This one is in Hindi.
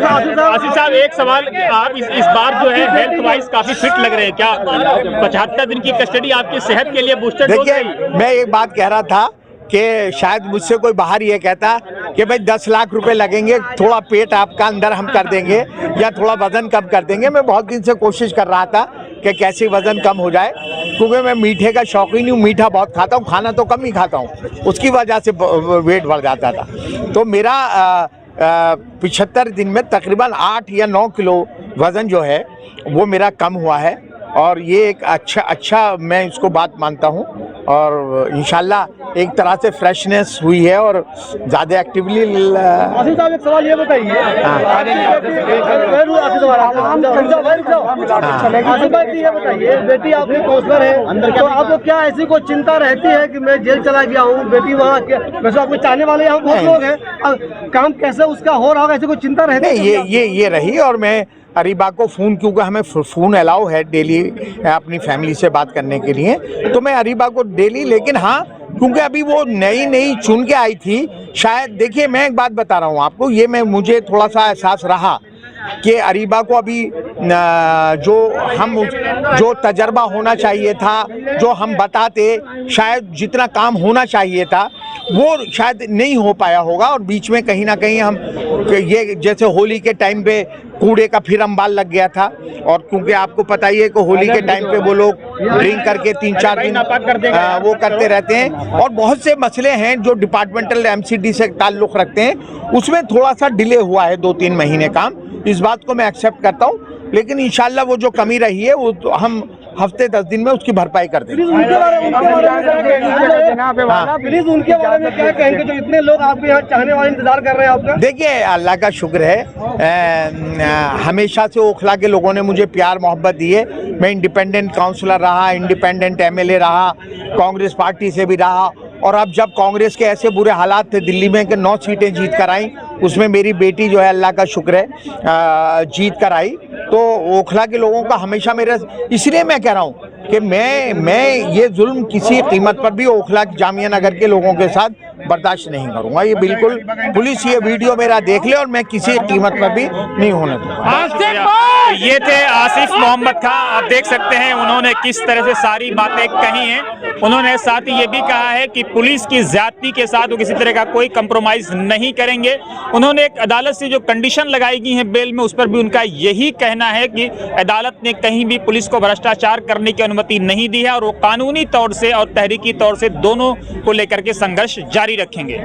आसिफ साहब, एक सवाल, आप इस बार जो है हेल्थ वाइज काफी फिट लग रहे हैं, क्या 75 दिन की कस्टडी आपकी सेहत के लिए बूस्टर डोज? देखिए, मैं एक बात कह रहा था कि शायद मुझसे कोई बाहर ये कहता कि भाई 10 लाख रुपए लगेंगे, थोड़ा पेट आपका अंदर हम कर देंगे या थोड़ा वजन कम कर देंगे। मैं बहुत दिन से कोशिश कर रहा था कि कैसे वजन कम हो जाए, क्योंकि मैं मीठे का शौकीन हूँ, मीठा बहुत खाता हूँ, खाना तो कम ही खाता हूँ, उसकी वजह से वेट बढ़ जाता था। तो मेरा 75 दिन में तकरीबन 8 या 9 किलो वज़न जो है वो मेरा कम हुआ है, और ये एक अच्छा मैं इसको बात मानता हूँ, और इंशाल्लाह एक तरह से फ्रेशनेस हुई है और ज़्यादा एक्टिवली। आसिफ साहब, एक सवाल ये बताइए, ये बताइए, बेटी आपकी काउंसलर है, तो आपको क्या ऐसी कोई चिंता रहती है कि मैं जेल चला गया हूँ, बेटी वहाँ, वैसे आपको चाहने वाले यहाँ बहुत लोग हैं, काम कैसे उसका हो रहा होगा, ऐसी कोई चिंता रहती है? ये रही, और मैं अरीबा को फ़ोन, क्योंकि हमें फ़ोन अलाउ है डेली अपनी फैमिली से बात करने के लिए, तो मैं अरीबा को डेली, लेकिन हाँ, क्योंकि अभी वो नई चुन के आई थी शायद। देखिए, मैं एक बात बता रहा हूँ आपको, ये मुझे थोड़ा सा एहसास रहा कि अरीबा को अभी जो तजर्बा होना चाहिए था, जो हम बताते, शायद जितना काम होना चाहिए था वो शायद नहीं हो पाया होगा, और बीच में कहीं ना कहीं हम ये, जैसे होली के टाइम पे कूड़े का फिर अंबाल लग गया था, और क्योंकि आपको पता ही है कि होली के टाइम पे वो लोग ड्रिंक करके 3-4 दिन वो करते रहते हैं, और बहुत से मसले हैं जो डिपार्टमेंटल MCD से ताल्लुक़ रखते हैं, उसमें थोड़ा सा डिले हुआ है 2-3 महीने काम। इस बात को मैं एक्सेप्ट करता हूँ, लेकिन इंशाल्लाह वो जो कमी रही है वो तो हम हफ्ते 10 दिन में उसकी भरपाई कर देंगे। प्लीज उनके बारे में क्या कहेंगे जो इतने लोग आपके यहाँ चाहने वाले इंतजार कर रहे हैं आपका? देखिए, अल्लाह का शुक्र है, हमेशा से ओखला के लोगों ने मुझे प्यार मोहब्बत दी है। मैं इंडिपेंडेंट काउंसलर रहा, इंडिपेंडेंट MLA रहा, कांग्रेस पार्टी से भी रहा, और अब जब कांग्रेस के ऐसे बुरे हालात थे दिल्ली में कि 9 सीटें जीत कर आई, उसमें मेरी बेटी जो है, अल्लाह का शुक्र है, जीत कर आई। तो ओखला के लोगों का हमेशा मेरा, इसलिए मैं कह रहा हूँ कि मैं ये जुल्म किसी कीमत पर भी ओखला जामिया नगर के लोगों के साथ बर्दाश्त नहीं करूंगा। ये बिल्कुल, पुलिस ये वीडियो मेरा देख ले, और मैं किसी कीमत पर भी नहीं होने दूंगा। ये थे आसिफ मोहम्मद खां, आप देख सकते हैं उन्होंने किस तरह से सारी बातें कही हैं। उन्होंने साथ ही ये भी कहा है कि पुलिस की ज्यादती के साथ वो किसी तरह का कोई कंप्रोमाइज नहीं करेंगे। उन्होंने एक अदालत से जो कंडीशन लगाई गई है बेल में, उस पर भी उनका यही कहना है कि अदालत ने कहीं भी पुलिस को भ्रष्टाचार करने की अनुमति नहीं दी है, और वो कानूनी तौर से और तहरीकी तौर से दोनों को लेकर के संघर्ष जारी रखेंगे।